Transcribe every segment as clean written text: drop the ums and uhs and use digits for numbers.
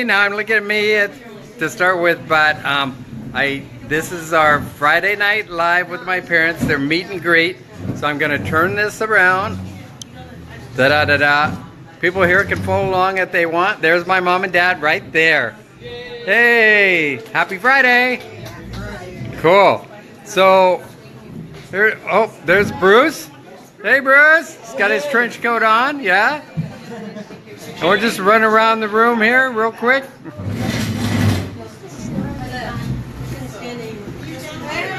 Now I'm looking at me to start with, but this is our Friday night live with my parents. They're meet and greet, so I'm gonna turn this around. Da da da da. People here can follow along if they want. There's my mom and dad right there. Hey, happy Friday! Cool. So, there's Bruce. Hey, Bruce. He's got his trench coat on. Yeah. And we're just running around the room here real quick.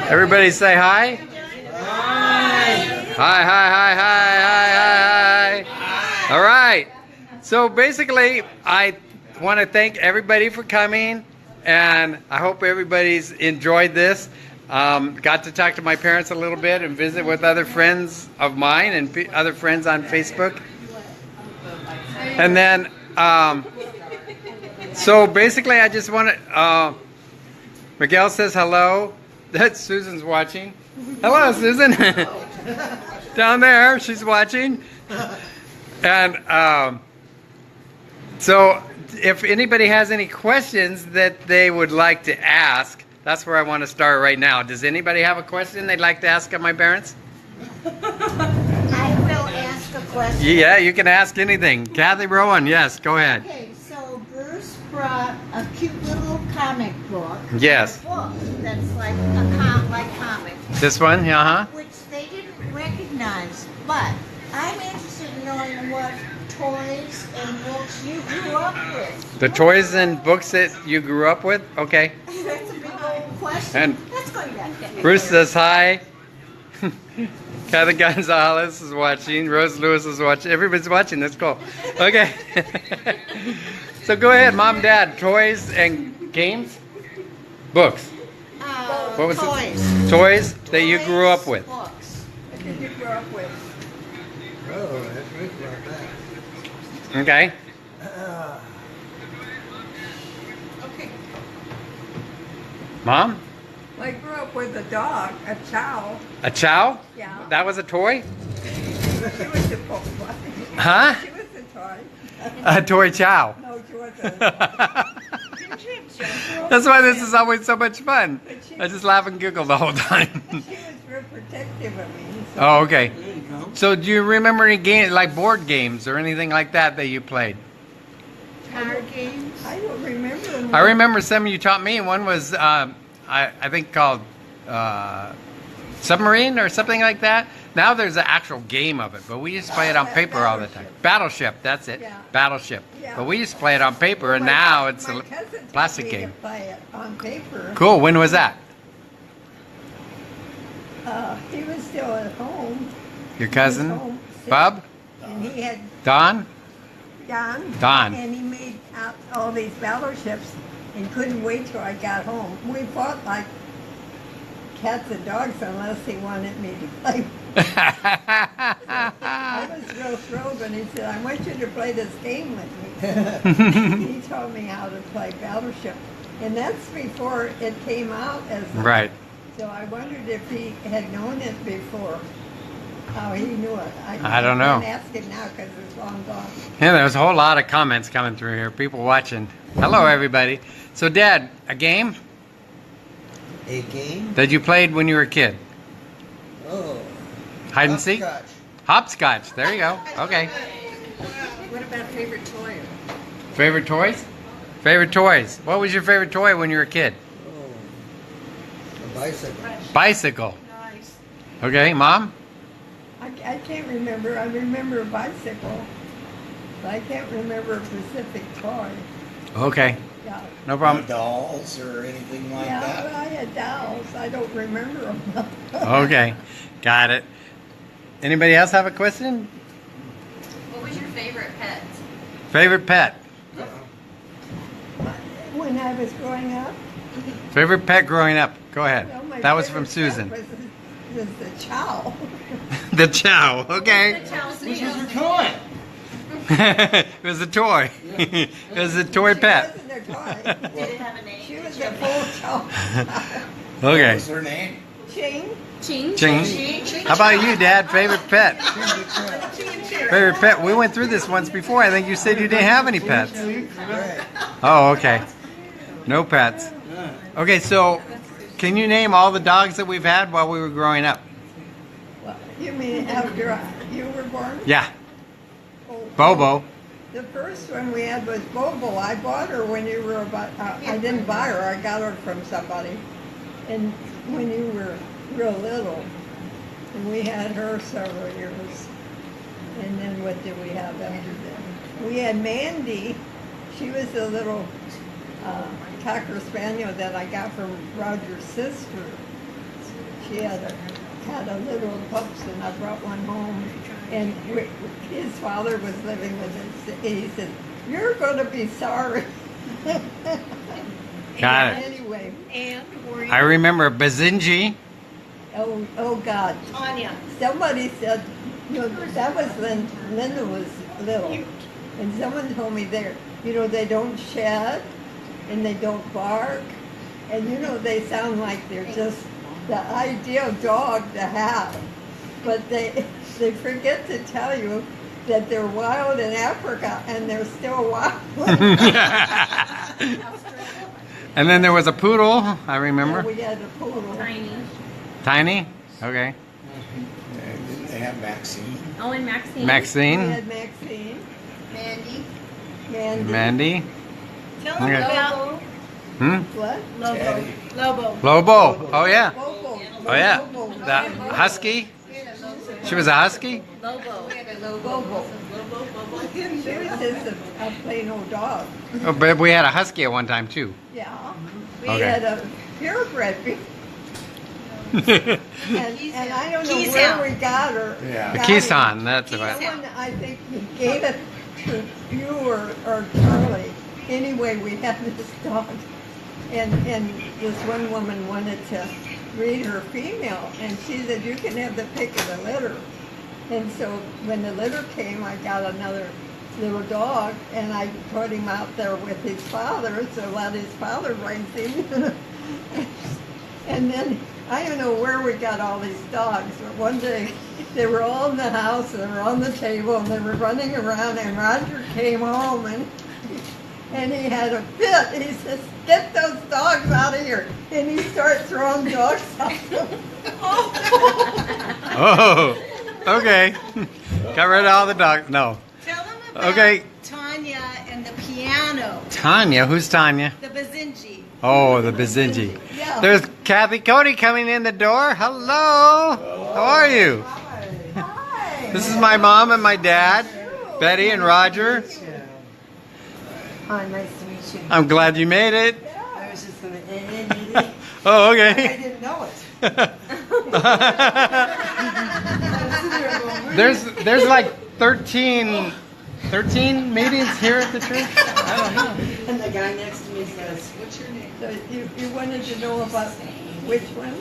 Everybody say hi. Hi. Hi, hi, hi, hi, hi, hi. All right. So basically, I want to thank everybody for coming, and I hope everybody's enjoyed this. Got to talk to my parents a little bit and visit with other friends of mine and other friends on Facebook. And then, so basically I just want to, Miguel says hello. That's Susan's watching. Hello, Susan. Down there, she's watching. And so if anybody has any questions that they would like to ask, that's where I want to start right now. Does anybody have a question they'd like to ask of my parents? I will ask a question. Yeah, you can ask anything. Kathy Rowan, yes, go ahead. Okay, so Bruce brought a cute little comic book. Yes. A book that's like comic. This one, uh-huh. Which they didn't recognize, but I'm interested in knowing what toys and books you grew up with. The toys and books that you grew up with? Okay. That's a big old question. And Let's go back. Bruce says hi. Kathy Gonzalez is watching. Rose Lewis is watching. Everybody's watching. That's cool. Okay. So go ahead, Mom, Dad. Toys and games? Books. What was toys. it? Toys that you grew up with. Books. What did you grow up with? Oh, that's right about that. Okay. Okay. Mom? Well, I grew up with a dog, a chow. A chow? Yeah. That was a toy? She was a book. Huh? She was a toy. A toy chow. No, she wasn't. That's why this is always so much fun. I just laugh and giggle the whole time. She was real protective of me. So Oh, okay. There you go. So do you remember any game, like board games or anything like that you played? Card games. I don't remember them. I remember some you taught me. One was, I think called Submarine or something like that. Now there's an actual game of it, but we used to play it on paper all the time. Battleship, that's it. Yeah. Battleship. Yeah. But we used to play it on paper, and My- now it's my a cousin taught plastic me game. To play it on paper. Cool. When was that? He was still at home. Your He cousin? was home sick, Bub? And he had Don? Don. Don. And he made out all these battleships and couldn't wait till I got home. We fought like cats and dogs unless he wanted me to play. I was real thrilled when he said, I want you to play this game with me. He told me how to play Battleship. And that's before it came out as a, Right. So I wondered if he had known it before, how he knew it. I don't know. I can't ask him now because it's long gone. Yeah, there's a whole lot of comments coming through here. People watching. Hello, everybody. So, Dad, a game A game? that you played when you were a kid? Oh. Hide and seek? Hopscotch. Hopscotch. There you go. Okay. What about favorite toy? Favorite toys? Favorite toys. What was your favorite toy when you were a kid? Oh. A bicycle. Bicycle. Nice. Okay, Mom? I can't remember. I remember a bicycle, but I can't remember a specific toy. Okay. Yeah. No problem. Any dolls or anything like Yeah, that? well, I had dolls. I don't remember them. Okay. Got it. Anybody else have a question? What was your favorite pet? Favorite pet? When I was growing up, Favorite pet growing up? Go ahead. well, my That was from favorite Susan. pet was the chow. The chow. Okay. Which was your toy? It was a toy. It was a toy She pet. wasn't a toy. Did it have a name? She was a full chow. What Okay. was her name? Ching. Ching. Ching. How about you, Dad? Favorite pet? Favorite pet? We went through this once before. I think you said you didn't have any pets. Right. Oh, okay. No pets. Okay, so can you name all the dogs that we've had while we were growing up? Well, you mean after you were born? Yeah. Oh, Bobo. The first one we had was Bobo. I bought her when you were about, I didn't buy her, I got her from somebody. And when you were real little. And we had her several years. And then what did we have after that? We had Mandy. She was a little Cocker Spaniel that I got from Roger's sister. She had a little pups, and I brought one home. And his father was living with us. And he said, "You're going to be sorry." Got it. Anyway, And were you? I remember Bazinji. oh God. Tanya. Somebody said, that was when Linda was little. And someone told me they don't shed and they don't bark. And they sound like they're just the ideal dog to have. But they forget to tell you that they're wild in Africa and they're still wild. And then there was a poodle, I remember. Yeah, we had a poodle. Tiny. Tiny? Okay. They have Maxine. Oh, and Maxine. We Maxine. had Maxine, Mandy. Mandy. Tell them Okay. about Hmm? what? Teddy. Lobo. Lobo. Oh, yeah. Bobo. Oh, yeah. Bobo. The husky. She was a husky? Lobo. Bobo. She was just a plain old dog. Oh, but we had a husky at one time, too. Yeah. We Okay. had a purebred. And I don't know Keys where out. we got her. Yeah. The Got Keeson, her. that's about it. Someone, I think, gave it to you or Charlie. Anyway, we had this dog. And this one woman wanted to breed her female. And she said, "You can have the pick of the litter." And so when the litter came, I got another little dog. And I put him out there with his father. So let his father raise him. And then I don't know where we got all these dogs, but one day they were all in the house and they were on the table and they were running around, and Roger came home and he had a fit. He says, "Get those dogs out of here." And he started throwing dogs out. Oh, okay. Got rid of all the dogs. No. Tell them about Okay. Tanya and the piano. Tanya. Who's Tanya? The Bazinji. Oh, the Bazinji. Yeah. There's Kathy Cody coming in the door. Hello. How are you? Hi. This is my mom and my dad, Betty and Roger. Hi, nice to meet you. I'm glad you made it. I was just gonna end. Oh, I okay. didn't know it. There's like 13 meetings here at the church. I don't know. And the guy next to me says, "What's your name?" So you wanted to know about which one?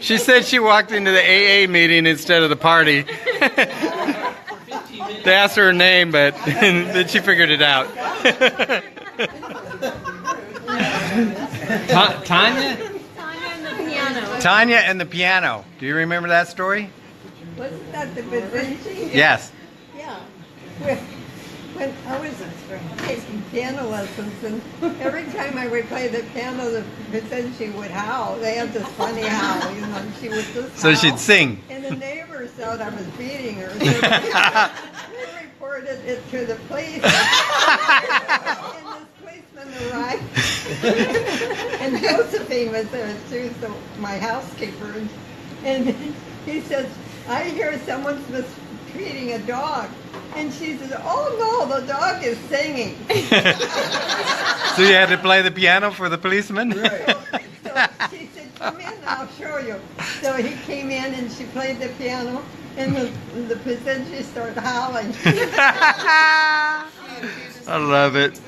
She said she walked into the AA meeting instead of the party. They asked her name, but then she figured it out. Tanya? Tanya and the piano. Tanya and the piano. Do you remember that story? Wasn't that the Bazinji? Yes. Yeah. When I was taking piano lessons, and every time I would play the piano, the Bazinji would howl. They had this funny howl, and she would just So howl. she'd sing. And the neighbors thought I was beating her. So they reported it to the police. And this policeman arrived. And Josephine was there too, so my housekeeper. And he says, "I hear someone's mistreating a dog." And she says, "Oh no, the dog is singing." So you had to play the piano for the policeman? So she said, "Come in, I'll show you." So he came in and she played the piano, and the Bazinji started howling. I love it.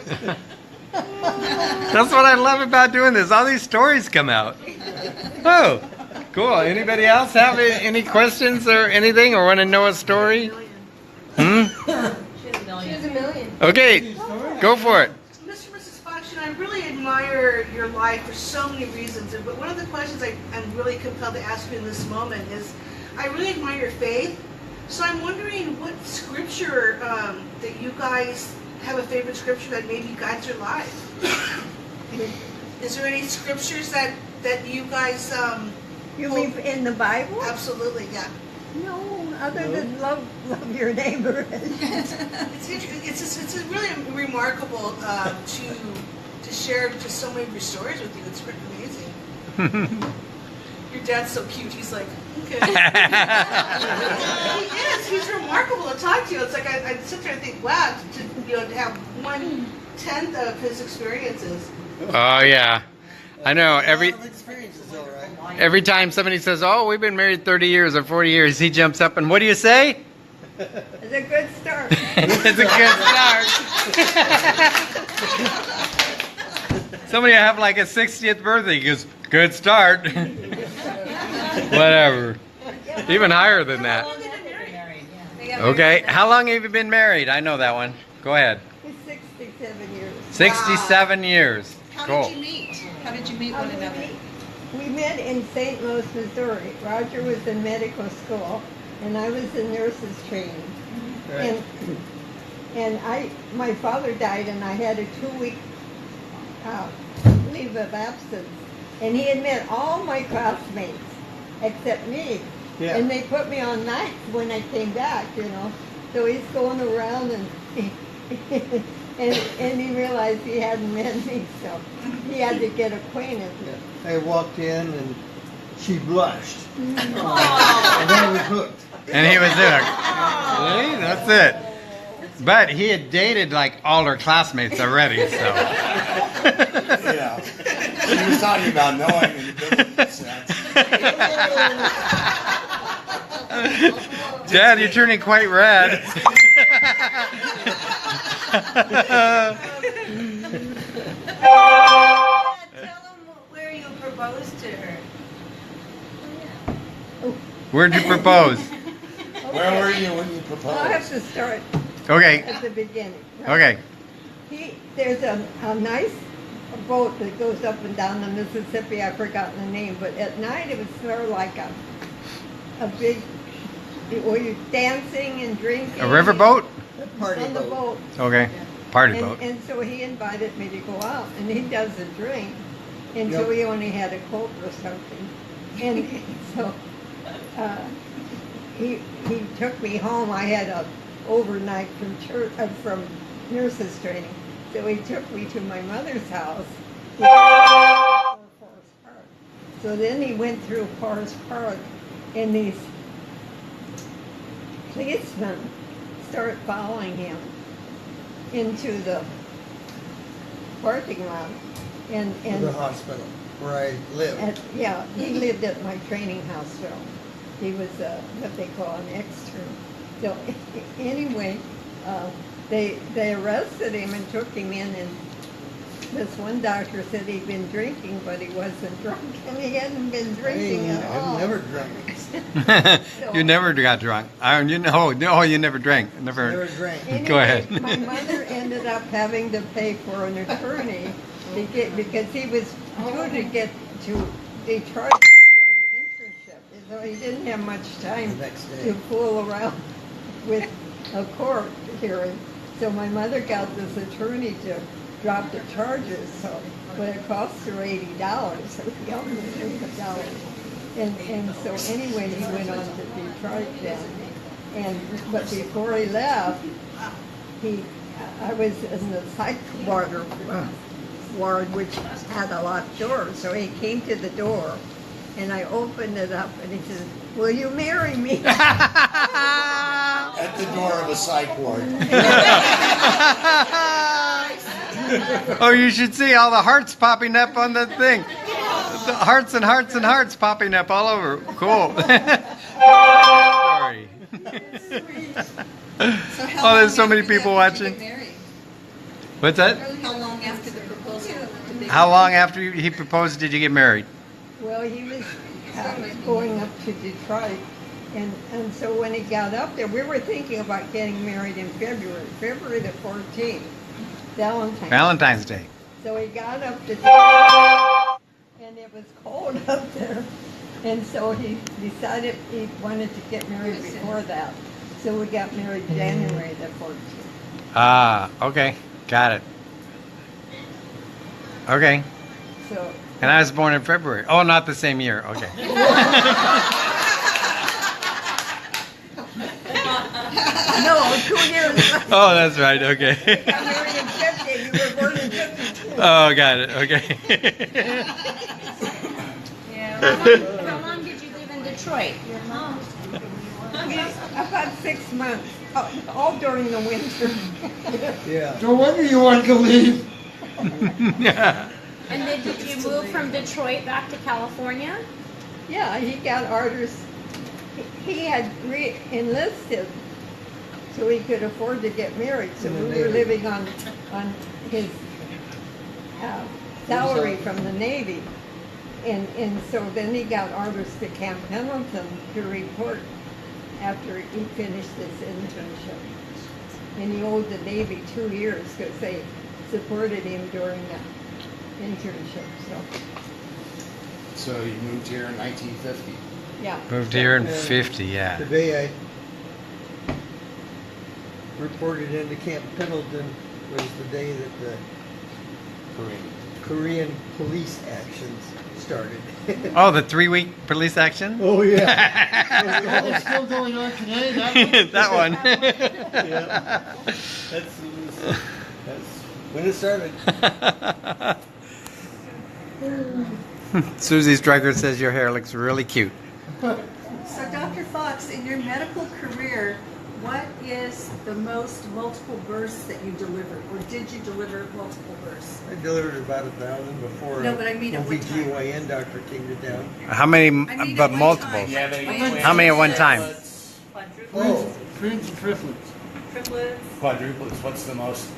That's what I love about doing this. All these stories come out. Oh, cool. Anybody else have any questions or anything, or want to know a story? Hmm? She has a million. Okay, go for it. Mr. and Mrs. Fox, I really admire your life for so many reasons, but one of the questions I'm really compelled to ask you in this moment is, I really admire your faith. So I'm wondering what scripture that you guys have a favorite scripture that maybe guides your life. Is there any scriptures that you guys? You mean in the Bible? Absolutely, yeah. No, other than love your neighbor. It's really remarkable to share just so many of your stories with you. It's pretty amazing. Your dad's so cute. He's like, okay. He is. He's remarkable to talk to. It's like I sit there and think, wow, to have 1/10 of his experiences. Oh yeah, I know. Experiences, all right. Every time somebody says, "Oh, we've been married 30 years or 40 years," he jumps up and, "What do you say?" It's a good start. It's a good start. Somebody have like a 60th birthday. He goes, "Good start." Whatever. Even higher than that. Okay. How long have you been married? I know that one. Go ahead. It's 67 years. 67 years. How Cool. did you meet? How did you meet How one did we another? meet? We met in St. Louis, Missouri. Roger was in medical school, and I was in nurses training. Right. And my father died, and I had a 2-week leave of absence. And he had met all my classmates except me. Yeah. And they put me on nights when I came back, So he's going around and and he realized he hadn't met me, so he had to get acquainted. I walked in and she blushed. And then I was hooked. And he was there. See? That's it. But he had dated like all her classmates already, so. Yeah. She was talking about knowing in the biblical sense. Dad, you're turning quite red. Tell them where you proposed to her. Where'd you propose? Where were you when you proposed? I'll have to start Okay. at the beginning. Okay. There's a nice boat that goes up and down the Mississippi. I've forgotten the name, but at night it would smell like a big, where you're dancing and drinking. A riverboat? Party On the boat. boat. Okay. Party boat. And so he invited me to go out, and he doesn't drink, and so Yep. he only had a Coke or something. And so he took me home. I had a overnight from church from nurses training, so he took me to my mother's house. Forest Park. So then he went through Forest Park, and these policemen started following him into the parking lot, and To the hospital where I lived. yeah, he lived at my training hospital. He was what they call an extern. So anyway, they arrested him and took him in, and this one doctor said he'd been drinking, but he wasn't drunk, and he hadn't been drinking at all. I've never drank. You never got drunk. You never drank. Never drank. Anyway, Go ahead. My mother ended up having to pay for an attorney because he was due to get to Detroit to start an internship. So he didn't have much time The next day. to fool around with a court hearing. So my mother got this attorney to drop the charges. So, but it cost her $80. So he almost $80. And so anyway, he went on to Detroit then. But before he left, I was in the psych ward, which had a locked door. So he came to the door, and I opened it up, and he said, "Will you marry me?" At the door of a psych ward. Oh, you should see all the hearts popping up on the thing. The hearts and hearts and hearts popping up all over. Cool. Story. Oh, there's so many people watching. What's that? How long after the proposal did they How long after he proposed did you get married? Well, he was going up to Detroit, and so when he got up there, we were thinking about getting married in February the 14th, Valentine's Day. So he got up to Detroit, and it was cold up there, and so he decided he wanted to get married before that. So we got married January the 14th. Ah, okay. Got it. Okay. So And I was born in February. Oh, not the same year. Okay. no, 2 years. Oh, that's right. Okay. I got married in 50. You were born in 52. Oh, got it. Okay. How long did you live in Detroit? Your mom. About 6 months, all during the winter. Yeah. No wonder you wanted to leave. And then did you move from Detroit back to California? Yeah, he got orders. He had re-enlisted so he could afford to get married. So we were living on his salary from the Navy. And so then he got orders to Camp Pendleton to report after he finished his internship. And he owed the Navy 2 years because they supported him during the internship. So you moved here in 1950. Yeah. Moved here in 50, yeah. The day I reported into Camp Pendleton was the day that the Korean police actions started. Oh, the 3-week police action? Oh, yeah. Oh, it's still going on today? That one. Yeah. That's when it started. Susie Stryker says your hair looks really cute. So, Dr. Fox, in your medical career, what is the most multiple births that you delivered, or did you deliver multiple births? I delivered about 1,000 before No, but I mean at what time? OBGYN doctor came to town. How many, mean, but at one multiple? time. How many at one time? Oh, Twins and triplets. Triplets? Quadruplets, what's the most?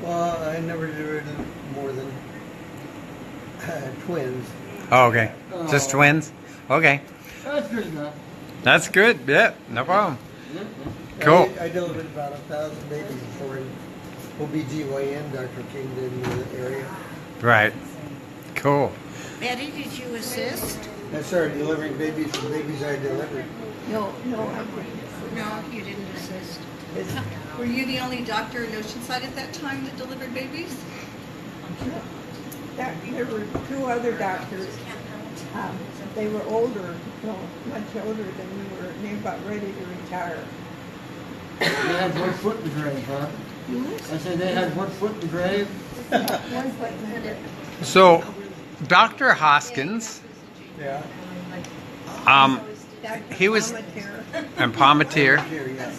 well, I never delivered more than twins. Oh, okay. Just twins? Okay. That's good enough. That's good. Yeah, no problem. Cool. I delivered about 1,000 babies before an OBGYN doctor came to the area. Right. Cool. Betty, did you assist? I started delivering babies from babies I delivered. No, I didn't. No, you didn't assist. Were you the only doctor in Oceanside at that time that delivered babies? There were 2 other doctors. They were older, much older than we were, and they were about ready to retire. They had 1 foot in the grave, huh? I said they had 1 foot in the grave. One foot in the hip. So, Dr. Hoskins, Yeah. he was, Palmatier. and Palmatier. Here, yeah.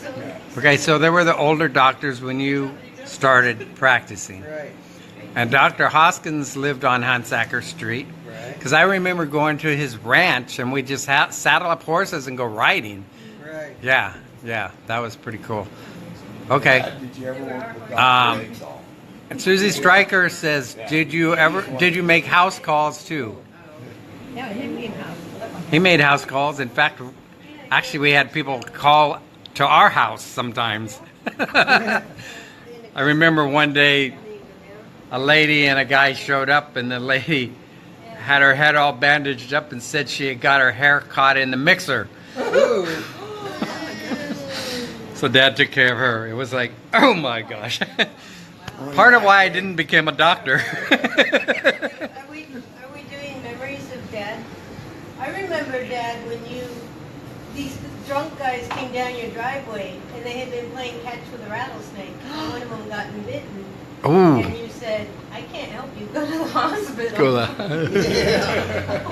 Okay, so they were the older doctors when you started practicing. Right. And Dr. Hoskins lived on Hansacker Street. Right. Because I remember going to his ranch and we just saddle up horses and go riding. Right. Yeah, that was pretty cool. Okay. Did you ever work with Um, Dr. Riggs? And Susie Stryker says, did you make house calls too? Yeah, he made house. He made house calls. In fact, actually we had people call to our house sometimes. I remember one day a lady and a guy showed up and the lady had her head all bandaged up and said she had got her hair caught in the mixer. Ooh. So Dad took care of her. It was like, oh my gosh. Part of why I didn't become a doctor. Are we doing memories of Dad? I remember, Dad, when these drunk guys came down your driveway and they had been playing catch with a rattlesnake. And one of them got bitten. Ooh. And you said, I can't help you, go to the hospital. Cool.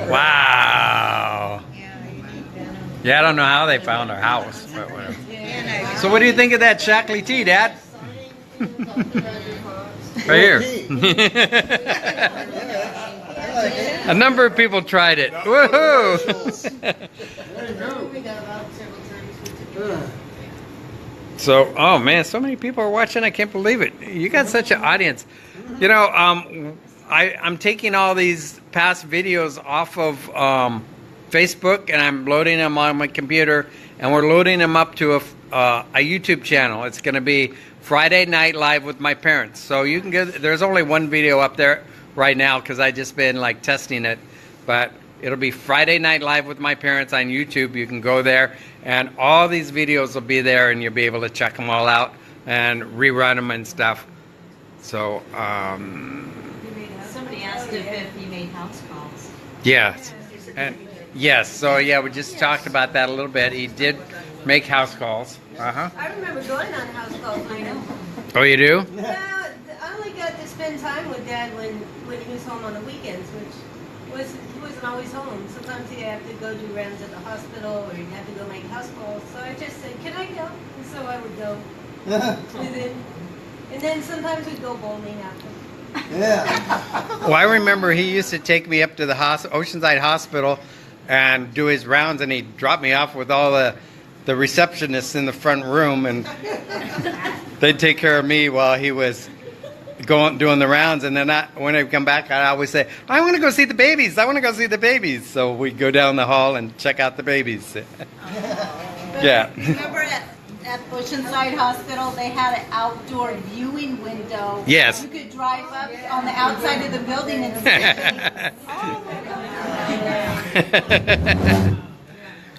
Wow. Yeah, I don't know how they found our house, but whatever. So what do you think of that Shackley tea, Dad? Right here. A number of people tried it. Woohoo! So, oh man, so many people are watching. I can't believe it. You got such an audience. You know, I'm taking all these past videos off of Facebook and I'm loading them on my computer, and we're loading them up to a YouTube channel. It's going to be Friday Night Live with my parents. So you can get. There's only one video up there right now because I just been like testing it, but It'll be Friday Night Live with my parents on YouTube. You can go there, and all these videos will be there, and you'll be able to check them all out and rerun them and stuff. So, Somebody asked if he made house calls. yes. And yes, so yeah, we just talked about that a little bit. He did make house calls. Uh-huh. I remember going on house calls. I know. Oh, you do? Yeah, I only got to spend time with Dad when he was home on the weekends, which he wasn't always home. Sometimes he'd have to go do rounds at the hospital, or he'd have to go make house calls. So I just said, "Can I go?" And so I would go. and then sometimes we'd go bowling after. Yeah. Well, I remember he used to take me up to the Oceanside Hospital and do his rounds, and he'd drop me off with all the receptionists in the front room, and they'd take care of me while he was doing the rounds. And then when I come back, I always say, "I want to go see the babies. I want to go see the babies." So we'd go down the hall and check out the babies. Yeah. Remember at Oceanside Hospital, they had an outdoor viewing window. Yes. You could drive up on the outside of the building and see.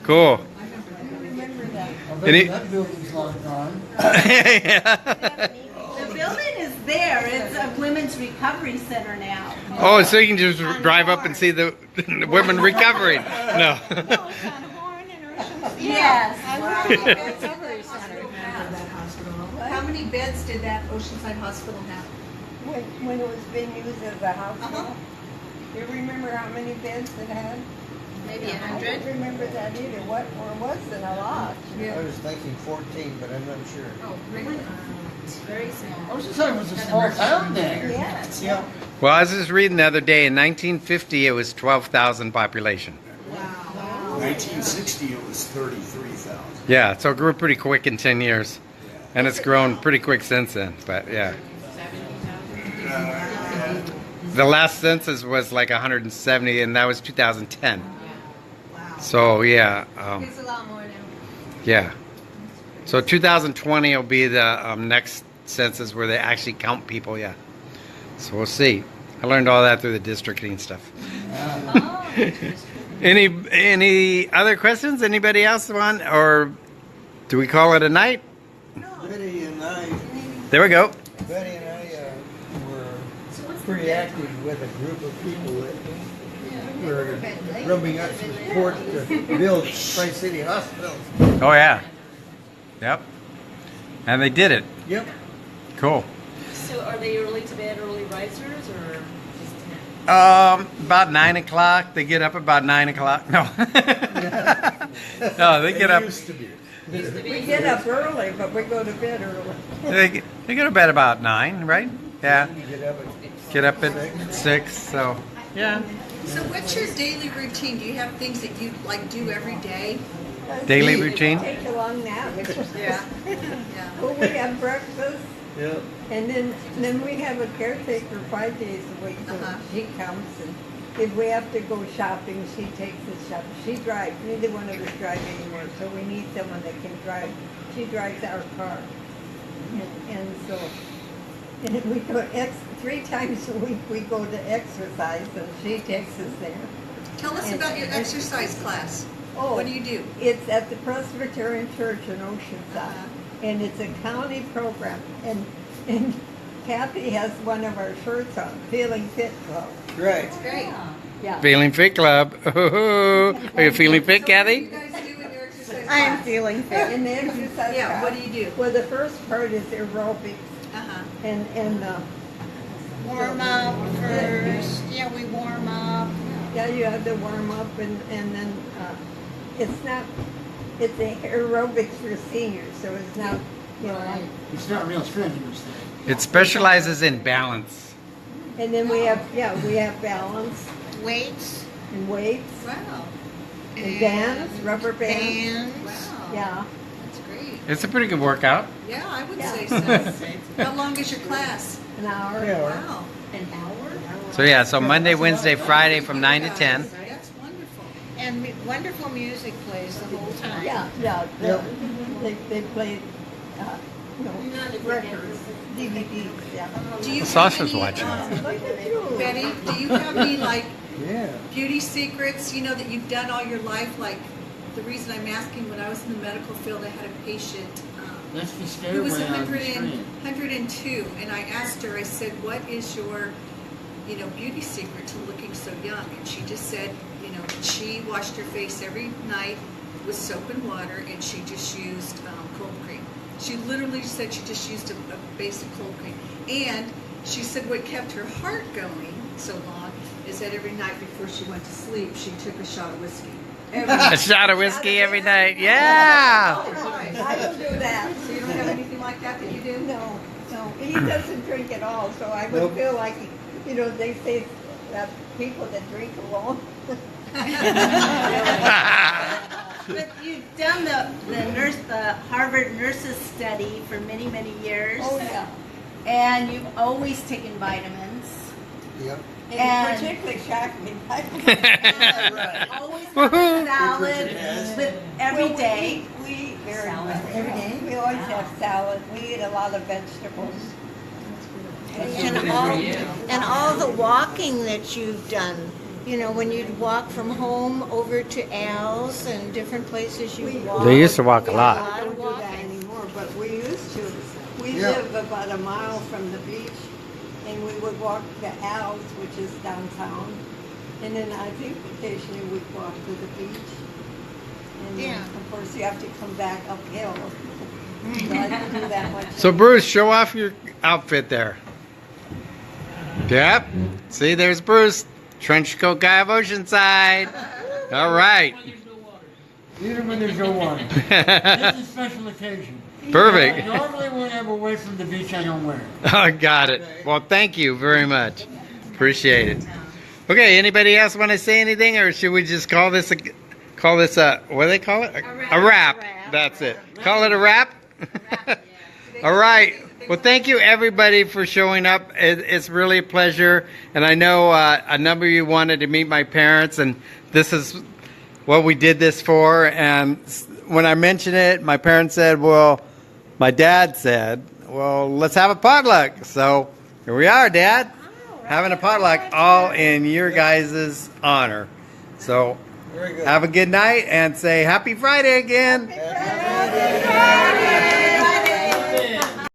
Cool. That building's long gone. The building is there. It's a women's recovery center now. Oh, so you can just drive up and see the women recovering. No. Yes. How many beds did that Oceanside Hospital have? When it was being used as a hospital. You remember how many beds it had? Maybe I 100. don't remember that either. What, or was it a lot? I was thinking 14, but I'm not sure. Oh, really? Very small. Oceanside was a small town then. Yes. Yeah. Well, I was just reading the other day, in 1950, it was 12,000 population. 1960, it was 33,000. Yeah, so it grew pretty quick in 10 years. And it's grown pretty quick since then, but yeah. The last census was like 170, and that was 2010. So, yeah. It's a lot more now. Yeah. So 2020 will be the next census where they actually count people, yeah. So we'll see. I learned all that through the districting stuff. Any other questions? Anybody else want? Or do we call it a night? Betty and I There we go. were pretty active with a group of people that were rubbing up some support to build Tri-City Hospital. Oh, yeah. Yep. And they did it. Yep. Cool. So are they early to bed, early risers, or just About 9 o'clock. They get up about 9 o'clock. No. No, they get up. Used to be. We get up early, but we go to bed early. They go to bed about 9, right? Yeah. Get up at Get up at 6. So, yeah. So what's your daily routine? Do you have things that you like do every day? Daily routine. Take a long nap. Yeah. Well, we have breakfast, Yep. and then we have a caretaker 5 days a week. So she comes, and if we have to go shopping, she takes us shopping. She drives. Neither one of us drive anymore, so we need someone that can drive. She drives our car, and so we go 3 times a week. We go to exercise, and she takes us there. Tell us about your exercise class. Oh, What do you do? It's at the Presbyterian Church in Oceanside, and it's a county program. And Kathy has one of our shirts on, Feeling Fit Club. Right. Great. Yeah. Feeling Fit Club. Are you feeling fit, So what do you Kathy? guys do in your exercise I am class? feeling fit. In the exercise Yeah, class, what do you do? Well, the first part is aerobics, Uh-huh. and Warm up first. Yeah, we warm up. yeah, you have to warm up, and then it's aerobics for seniors, so it's not, you know. It's not real strenuous. It specializes in balance. And then we have balance Weights. and weights Wow. and bands, rubber bands. Wow. Yeah. That's great. It's a pretty good workout. Yeah, I would Yeah. say so. How long is your class? An hour. Wow. an hour? So yeah, so Monday, Wednesday, Friday from 9 to 10. That's wonderful. And wonderful music plays the whole time. Yeah, yeah. They play, records, DVDs. Yeah. Do you Sasha's have any, watching. Look at you. Betty, do you have any like Yeah. beauty secrets, you know, that you've done all your life. Like the reason I'm asking, when I was in the medical field, I had a patient That's the who stairway was on the screen. 102, and I asked her, I said, what is your, you know, beauty secret to looking so young? And she just said, you know, she washed her face every night with soap and water, and she just used cold cream. She literally said she just used a basic cold cream. And she said what kept her heart going so long is that every night before she went to sleep, she took a shot of whiskey. A shot of whiskey every night. Yeah. I don't do that. So you don't have anything like that that you do? No, no. He doesn't drink at all, so I would feel like, you know, they say that people that drink alone. But you've done the Harvard nurses study for many, many years. Oh, yeah. And you've always taken vitamins. Yep. And And- particularly shocked me. Always have a salad with every day. We eat very much. Every day? We always have salad. We eat a lot of vegetables. And all the walking that you've done. You know, when you'd walk from home over to Al's and different places you walk. They used to walk a I lot. don't do that anymore, but we used to. We Yeah. live about a mile from the beach, and we would walk to Al's, which is downtown. And then I think occasionally we'd walk to the beach. And then, Yeah. of course, you have to come back uphill. So I don't do that much. So Bruce, show off your outfit there. Yep. See, there's Bruce. Trench coat guy of Oceanside. All right. Even when there's no water. This is a special occasion. Perfect. Normally when I'm away from the beach, I don't wear it. Oh, got it. Well, thank you very much. Appreciate it. Okay, anybody else want to say anything, or should we just call this a what do they call it? A wrap. That's it. Call it a wrap. All right. Well, thank you everybody for showing up. It's really a pleasure, and I know a number of you wanted to meet my parents, and this is what we did this for. And when I mentioned it, my parents said, "Well," my dad said, "Well, let's have a potluck." So here we are, Dad, having a potluck, all in your guys' honor. So Very good. have a good night and say Happy Friday again. Happy Friday!